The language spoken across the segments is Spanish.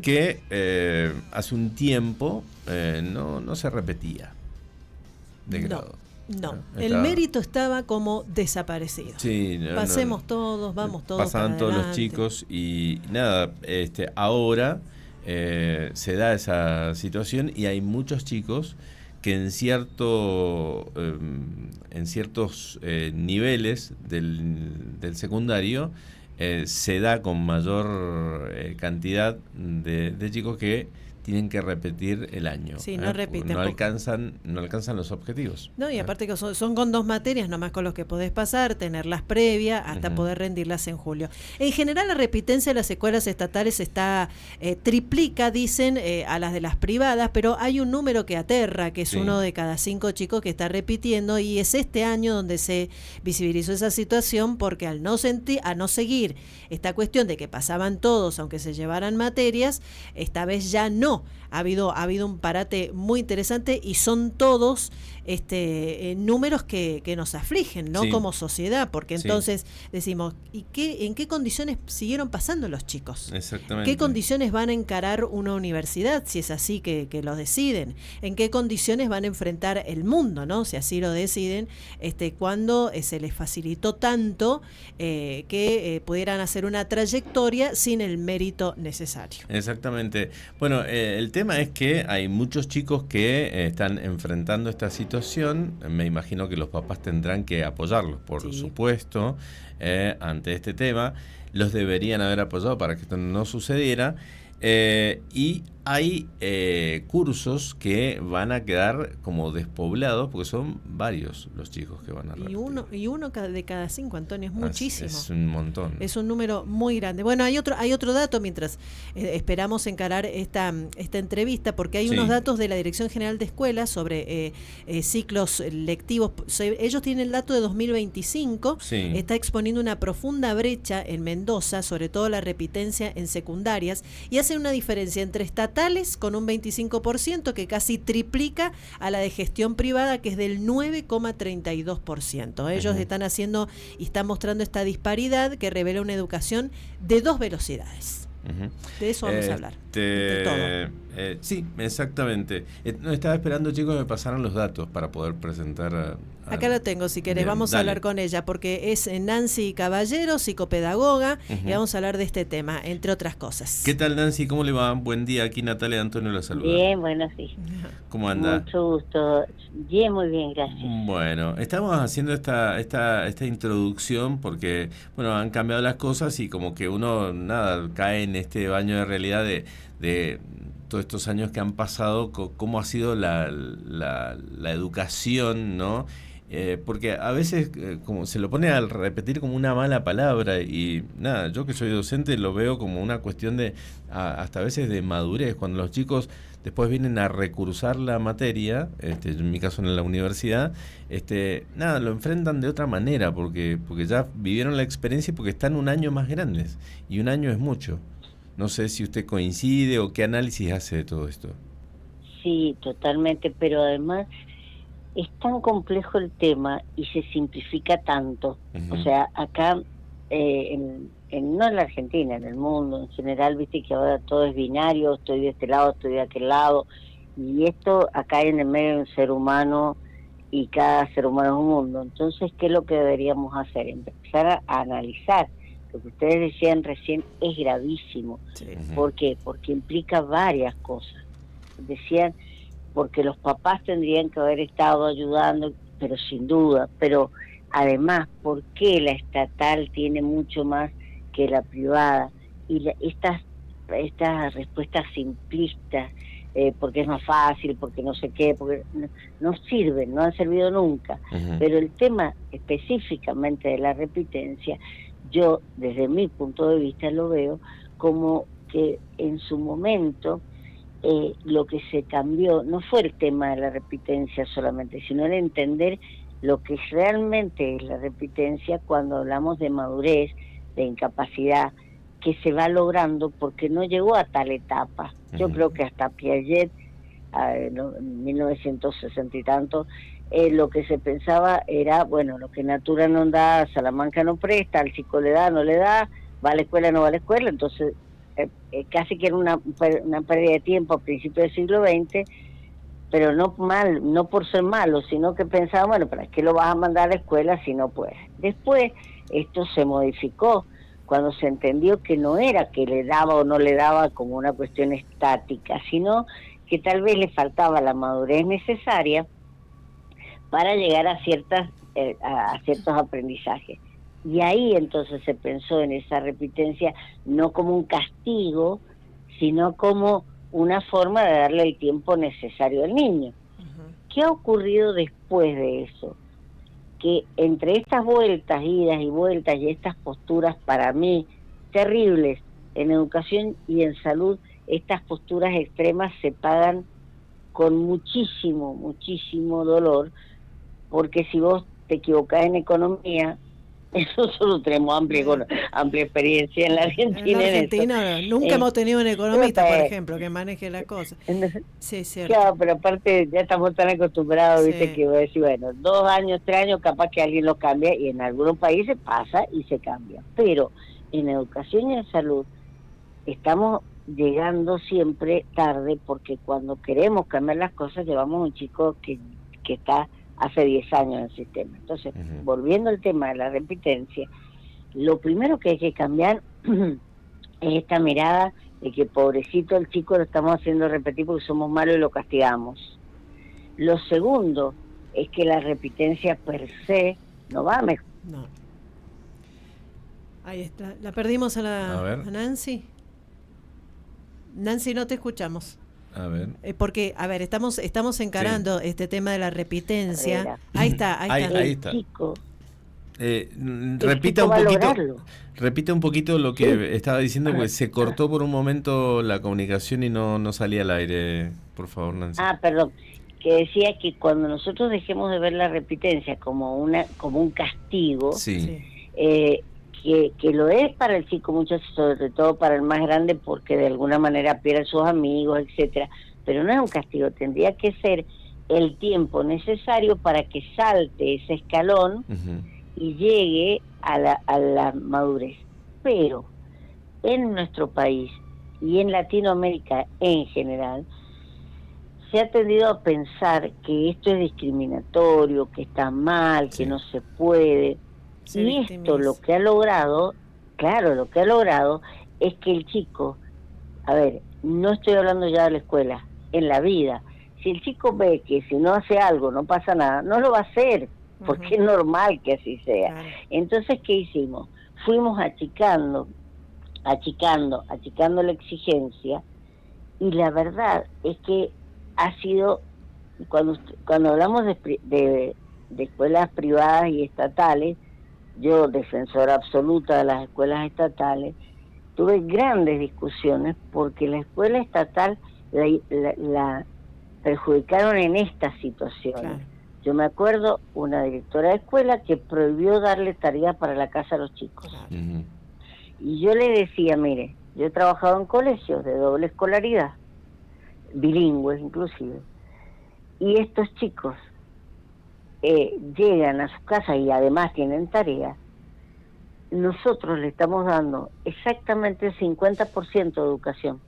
que hace un tiempo no se repetía de grado. No, el mérito estaba como desaparecido. Sí, Pasemos todos, vamos todos. Pasaban todos los chicos y nada, ahora se da esa situación y hay muchos chicos que en ciertos niveles del secundario se da con mayor cantidad de chicos que tienen que repetir el año. Sí, no repiten. No alcanzan los objetivos. No, y aparte que son con 2 materias, nomás con los que podés pasar, tenerlas previas, hasta poder rendirlas en julio. En general, la repitencia de las escuelas estatales triplica, dicen, a las de las privadas, pero hay un número que aterra, que es uno de cada 5 chicos que está repitiendo, y es este año donde se visibilizó esa situación, porque al no seguir esta cuestión de que pasaban todos, aunque se llevaran materias, esta vez ya no. Ha habido un parate muy interesante y son todos números que nos afligen, ¿no? Sí. Como sociedad, porque entonces decimos, ¿en qué condiciones siguieron pasando los chicos? Exactamente. ¿Qué condiciones van a encarar una universidad, si es así que lo deciden? ¿En qué condiciones van a enfrentar el mundo, ¿no? Si así lo deciden, cuando se les facilitó tanto que pudieran hacer una trayectoria sin el mérito necesario. Exactamente. Bueno, el tema es que hay muchos chicos que están enfrentando esta situación. Me imagino que los papás tendrán que apoyarlos, por supuesto, ante este tema. Los deberían haber apoyado para que esto no sucediera. Y hay cursos que van a quedar como despoblados porque son varios los chicos que van a repetir. Y uno de cada 5, Antonio, es muchísimo. Es un montón. Es un número muy grande. Bueno, hay otro dato mientras esperamos encarar esta entrevista, porque hay unos datos de la Dirección General de Escuelas sobre ciclos lectivos. Ellos tienen el dato de 2025. Está exponiendo una profunda brecha en Mendoza, sobre todo la repitencia en secundarias, y hace una diferencia entre estatales con un 25% que casi triplica a la de gestión privada, que es del 9,32%. Ellos están haciendo y están mostrando esta disparidad que revela una educación de 2 velocidades. De eso vamos a hablar. De todo. Sí, exactamente. No estaba esperando, chicos, que me pasaran los datos para poder presentar. Acá lo tengo, si querés. Vamos a hablar con ella, porque es Nancy Caballero, psicopedagoga, y vamos a hablar de este tema, entre otras cosas. ¿Qué tal, Nancy? ¿Cómo le va? Buen día. Aquí Natalia Antonio la saluda. Bien, bueno, sí. ¿Cómo anda? Mucho gusto. Bien, muy bien, gracias. Bueno, estamos haciendo esta introducción porque, bueno, han cambiado las cosas y como que uno, cae en este baño de realidad de todos estos años que han pasado, cómo ha sido la educación, ¿no? Porque a veces como se lo pone a repetir como una mala palabra y yo que soy docente lo veo como una cuestión de hasta a veces de madurez, cuando los chicos después vienen a recursar la materia, en mi caso en la universidad, lo enfrentan de otra manera porque ya vivieron la experiencia y porque están un año más grandes y un año es mucho. No sé si usted coincide o qué análisis hace de todo esto. Sí, totalmente, pero además es tan complejo el tema y se simplifica tanto. O sea, acá, no en la Argentina, en el mundo en general, viste que ahora todo es binario, estoy de este lado, estoy de aquel lado, y esto acá en el medio de un ser humano y cada ser humano es un mundo. Entonces, ¿qué es lo que deberíamos hacer? Empezar a analizar. Lo que ustedes decían recién es gravísimo. ¿Por qué? Porque implica varias cosas. Decían, porque los papás tendrían que haber estado ayudando, pero sin duda. Pero además, ¿por qué la estatal tiene mucho más que la privada? Y estas respuestas simplistas, porque es más fácil, porque no sé qué, porque no sirven, no han servido nunca. Pero el tema específicamente de la repitencia, yo desde mi punto de vista lo veo como que en su momento lo que se cambió no fue el tema de la repitencia solamente, sino el entender lo que realmente es la repitencia cuando hablamos de madurez, de incapacidad, que se va logrando porque no llegó a tal etapa. Yo creo que hasta Piaget, en 1960 y tanto, lo que se pensaba era, bueno, lo que Natura no da, Salamanca no presta, al chico le da, no le da, va a la escuela, no va a la escuela, entonces casi que era una pérdida de tiempo a principios del siglo XX, pero no por ser malo, sino que pensaban, bueno, ¿para qué lo vas a mandar a la escuela si no puedes? Después esto se modificó cuando se entendió que no era que le daba o no le daba como una cuestión estática, sino que tal vez le faltaba la madurez necesaria para llegar a ciertos aprendizajes. Y ahí entonces se pensó en esa repitencia no como un castigo, sino como una forma de darle el tiempo necesario al niño. ¿Qué ha ocurrido después de eso? Que entre estas vueltas, idas y vueltas, y estas posturas para mí terribles en educación y en salud, estas posturas extremas se pagan con muchísimo, muchísimo dolor, porque si vos te equivocás en economía, nosotros tenemos amplia experiencia en la Argentina. En Argentina nunca hemos tenido un economista, por ejemplo, que maneje la cosa. Sí, cierto. Claro, pero aparte ya estamos tan acostumbrados, viste, que voy a decir, bueno, 2 años, 3 años, capaz que alguien lo cambia, y en algunos países pasa y se cambia. Pero en educación y en salud estamos llegando siempre tarde, porque cuando queremos cambiar las cosas llevamos un chico que está hace 10 años en el sistema. Entonces, volviendo al tema de la repitencia, lo primero que hay que cambiar es esta mirada de que pobrecito el chico lo estamos haciendo repetir porque somos malos y lo castigamos. Lo segundo es que la repitencia per se no va mejor. No. Ahí está. La perdimos a Nancy. Nancy, no te escuchamos. A ver. Porque, a ver, estamos encarando este tema de la repitencia. Ahí está. Ahí está. Chico, repita un poquito lo que estaba diciendo, porque se cortó por un momento la comunicación y no salía al aire. Por favor, Nancy. Perdón. Que decía que cuando nosotros dejemos de ver la repitencia como un castigo, que lo es para el chico mucho, sobre todo para el más grande, porque de alguna manera pierde a sus amigos, etcétera, pero no es un castigo, tendría que ser el tiempo necesario para que salte ese escalón y llegue a la madurez. Pero en nuestro país y en Latinoamérica en general se ha tendido a pensar que esto es discriminatorio, que está mal, que no se puede. Y esto lo que ha logrado es que el chico, a ver, no estoy hablando ya de la escuela, en la vida, si el chico ve que si no hace algo no pasa nada, no lo va a hacer, porque es normal que así sea. Entonces, ¿qué hicimos? Fuimos achicando la exigencia, y la verdad es que ha sido, cuando hablamos de escuelas privadas y estatales, yo, defensora absoluta de las escuelas estatales, tuve grandes discusiones porque la escuela estatal la perjudicaron en estas situaciones. Claro. Yo me acuerdo una directora de escuela que prohibió darle tarea para la casa a los chicos. Claro. Y yo le decía, mire, yo he trabajado en colegios de doble escolaridad, bilingües inclusive, y estos chicos llegan a su casa y además tienen tarea, nosotros le estamos dando exactamente el 50% de educación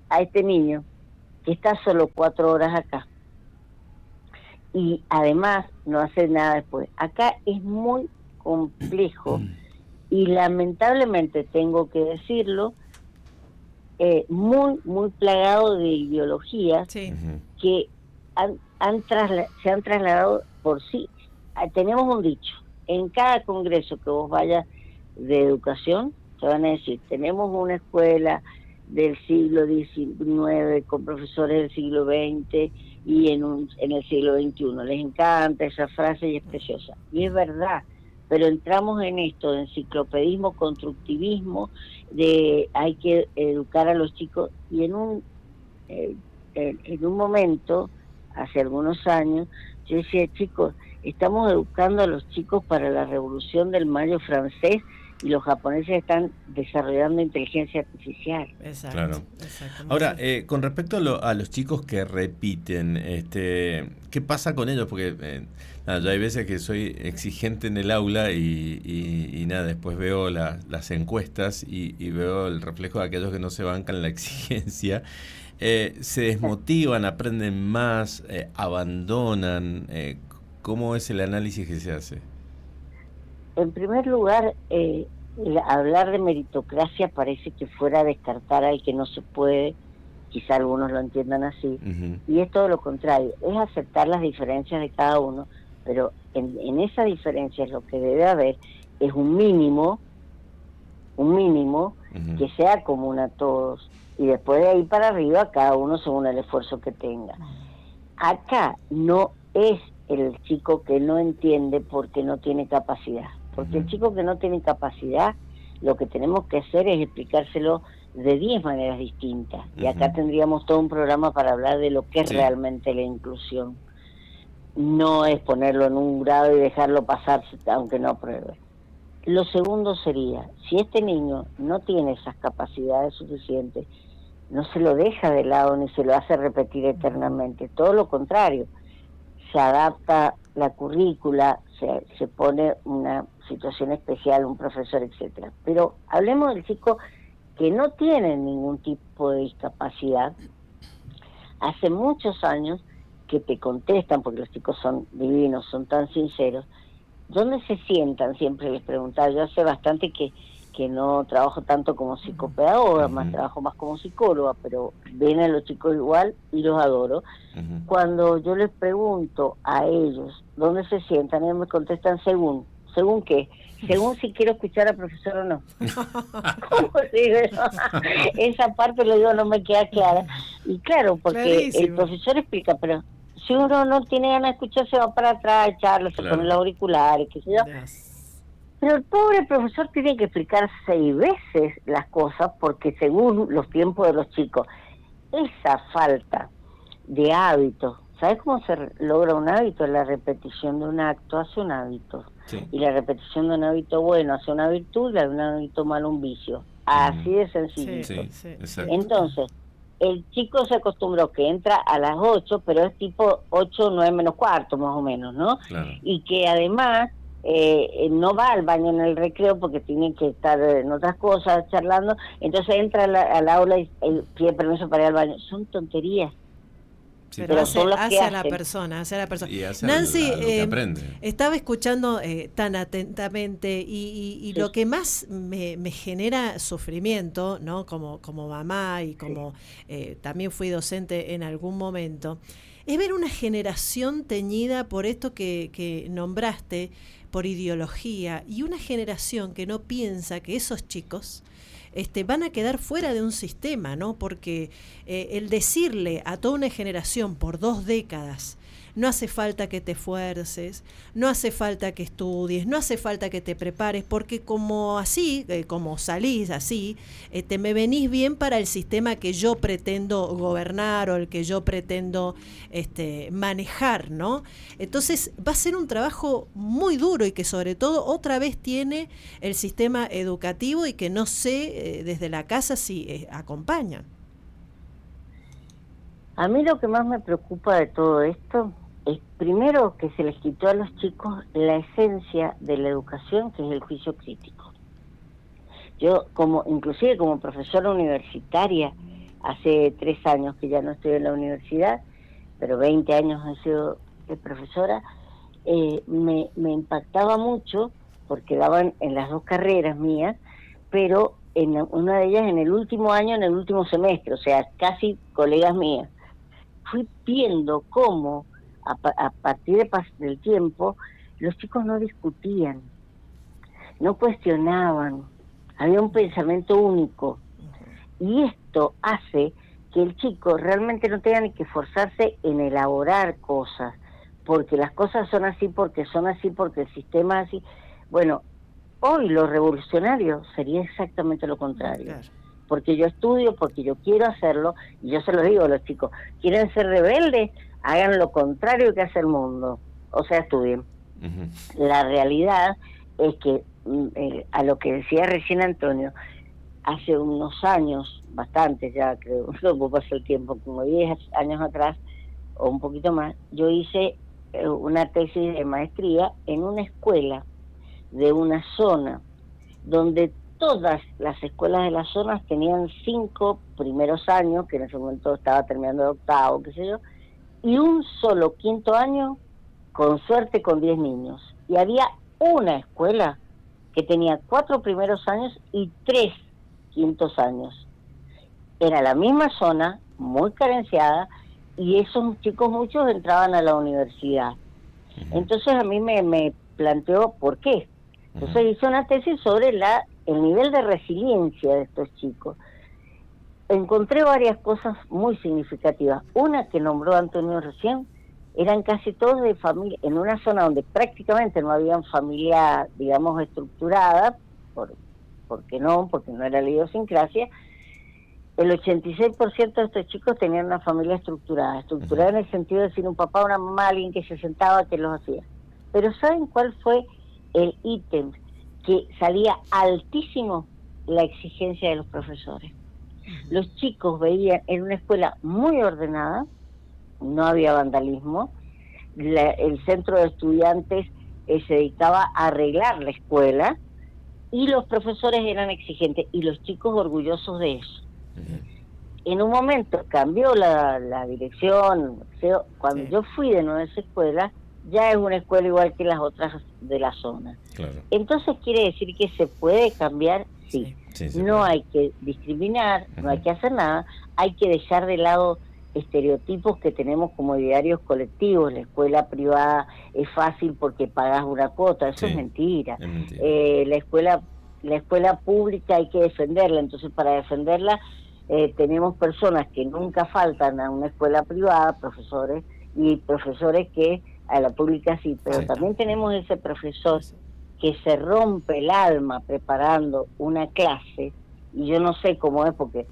a este niño que está solo 4 horas acá, y además no hace nada después. Acá es muy complejo y lamentablemente tengo que decirlo, muy plagado de ideologías que se han trasladado por sí. Tenemos un dicho, en cada congreso que vos vayas de educación, te van a decir, tenemos una escuela del siglo XIX con profesores del siglo XX y en el siglo XXI. Les encanta esa frase y es preciosa. Y es verdad, pero entramos en esto de enciclopedismo, constructivismo, de hay que educar a los chicos, y en un momento, hace algunos años, yo decía, chicos, estamos educando a los chicos para la Revolución del Mayo francés y los japoneses están desarrollando inteligencia artificial. Exacto. Claro. Ahora, con respecto a los chicos que repiten, ¿qué pasa con ellos? Porque nada, yo hay veces que soy exigente en el aula y nada, después veo las encuestas y veo el reflejo de aquellos que no se bancan la exigencia. Se desmotivan, aprenden más, abandonan. ¿Cómo es el análisis que se hace? En primer lugar, hablar de meritocracia parece que fuera a descartar al que no se puede, quizá algunos lo entiendan así, y es todo lo contrario, es aceptar las diferencias de cada uno, pero en esas diferencias lo que debe haber es un mínimo que sea común a todos, y después de ahí para arriba cada uno según el esfuerzo que tenga. Acá no es el chico que no entiende porque no tiene capacidad, porque el chico que no tiene capacidad, lo que tenemos que hacer es explicárselo de 10 maneras distintas, y acá tendríamos todo un programa para hablar de lo que es realmente la inclusión. No es ponerlo en un grado y dejarlo pasar aunque no apruebe. Lo segundo sería, si este niño no tiene esas capacidades suficientes, no se lo deja de lado ni se lo hace repetir eternamente, todo lo contrario, se adapta la currícula, se pone una situación especial, un profesor, etcétera. Pero hablemos del chico que no tiene ningún tipo de discapacidad. Hace muchos años que te contestan, porque los chicos son divinos, son tan sinceros, ¿dónde se sientan? Siempre les preguntaba. Yo hace bastante que no trabajo tanto como psicopedagoga, más trabajo más como psicóloga, pero ven a los chicos igual y los adoro. Cuando yo les pregunto a ellos dónde se sientan, ellos me contestan según qué, según si quiero escuchar al profesor o no. ¿Cómo digo? Esa parte, lo digo, no me queda clara. Y claro, porque clarísimo, el profesor explica, pero si uno no tiene ganas de escuchar, se va para atrás, charla, se pone los auriculares, qué sé yo. Pero el pobre profesor tiene que explicar 6 veces las cosas porque según los tiempos de los chicos, esa falta de hábito, ¿sabes cómo se logra un hábito? La repetición de un acto hace un hábito. Sí. Y la repetición de un hábito bueno hace una virtud, y la de un hábito malo un vicio. Así de sencillo. Entonces, el chico se acostumbró que entra a las 8, pero es tipo 8, 9 menos cuarto más o menos, ¿no? Claro. Y que además no va al baño en el recreo porque tiene que estar en otras cosas charlando, entonces entra al aula y pide permiso para ir al baño. Son tonterías. Sí, pero hace a la persona. Y hace Nancy, lo que aprende. Estaba escuchando tan atentamente y lo que más me genera sufrimiento, ¿no? Como mamá y como también fui docente en algún momento, es ver una generación teñida por esto que nombraste, por ideología, y una generación que no piensa que esos chicos van a quedar fuera de un sistema, ¿no? Porque el decirle a toda una generación por 2 décadas, no hace falta que te esfuerces, no hace falta que estudies, no hace falta que te prepares, porque como así, como salís así, me venís bien para el sistema que yo pretendo gobernar o el que yo pretendo manejar, ¿no? Entonces va a ser un trabajo muy duro y que sobre todo otra vez tiene el sistema educativo y que no sé desde la casa si acompañan. A mí lo que más me preocupa de todo esto es primero que se les quitó a los chicos la esencia de la educación, que es el juicio crítico. Yo, inclusive como profesora universitaria, hace 3 años que ya no estoy en la universidad, pero 20 años he sido profesora, me impactaba mucho porque daban en las 2 carreras mías, pero en una de ellas en el último año, en el último semestre, o sea, casi colegas mías. Fui viendo cómo a partir del tiempo los chicos no discutían, no cuestionaban, había un pensamiento único, y esto hace que el chico realmente no tenga ni que esforzarse en elaborar cosas, porque las cosas son así, porque el sistema es así. Bueno, hoy lo revolucionario sería exactamente lo contrario. Claro. Porque yo estudio, porque yo quiero hacerlo, y yo se lo digo a los chicos, ¿quieren ser rebeldes? Hagan lo contrario que hace el mundo, o sea, estudien. La realidad es que a lo que decía recién Antonio, hace unos años, bastante ya, creo, luego pasó el tiempo, como 10 años atrás, o un poquito más, yo hice una tesis de maestría en una escuela de una zona donde todas las escuelas de las zonas tenían 5 primeros años, que en ese momento estaba terminando de octavo, qué sé yo, y un solo quinto año, con suerte, con 10 niños. Y había una escuela que tenía 4 primeros años y 3 quintos años. Era la misma zona, muy carenciada, y esos chicos muchos entraban a la universidad. Entonces a mí me planteó por qué. Entonces hice una tesis sobre el nivel de resiliencia de estos chicos. Encontré varias cosas muy significativas. Una que nombró Antonio recién, eran casi todos de familia, en una zona donde prácticamente no habían familia, digamos, estructurada, porque no era la idiosincrasia. El 86% de estos chicos tenían una familia estructurada en el sentido de decir un papá, una mamá, alguien que se sentaba, que los hacía. Pero ¿saben cuál fue el ítem que salía altísimo? La exigencia de los profesores. Los chicos veían en una escuela muy ordenada, no había vandalismo, el centro de estudiantes se dedicaba a arreglar la escuela, y los profesores eran exigentes y los chicos orgullosos de eso. En un momento cambió la dirección, cuando yo fui de nuevo a esa escuela, ya es una escuela igual que las otras de la zona. Claro. Entonces quiere decir que se puede cambiar, sí. No hay que discriminar, no hay que hacer nada, hay que dejar de lado estereotipos que tenemos como idearios colectivos. La escuela privada es fácil porque pagas una cuota, eso es mentira. La escuela pública hay que defenderla, entonces para defenderla tenemos personas que nunca faltan a una escuela privada, profesores, y profesores que a la pública sí, pero también tenemos ese profesor que se rompe el alma preparando una clase, y yo no sé cómo es porque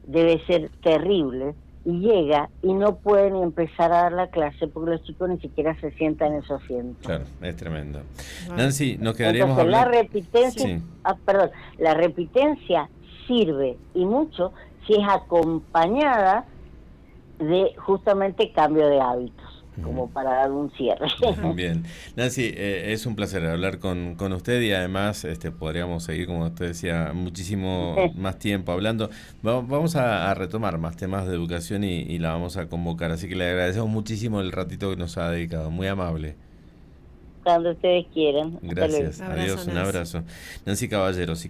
debe ser terrible, y llega y no puede ni empezar a dar la clase porque los chicos ni siquiera se sientan en su asiento. Claro, es tremendo. Nancy, nos quedaríamos Entonces, hablando... la repitencia sirve, y mucho, si es acompañada de justamente cambio de hábitos, como para dar un cierre. Bien. Nancy, es un placer hablar con usted, y además podríamos seguir, como usted decía, muchísimo más tiempo hablando. Vamos a retomar más temas de educación y la vamos a convocar, así que le agradecemos muchísimo el ratito que nos ha dedicado, muy amable. Cuando ustedes quieran. Gracias, adiós, un abrazo. Nancy Caballero,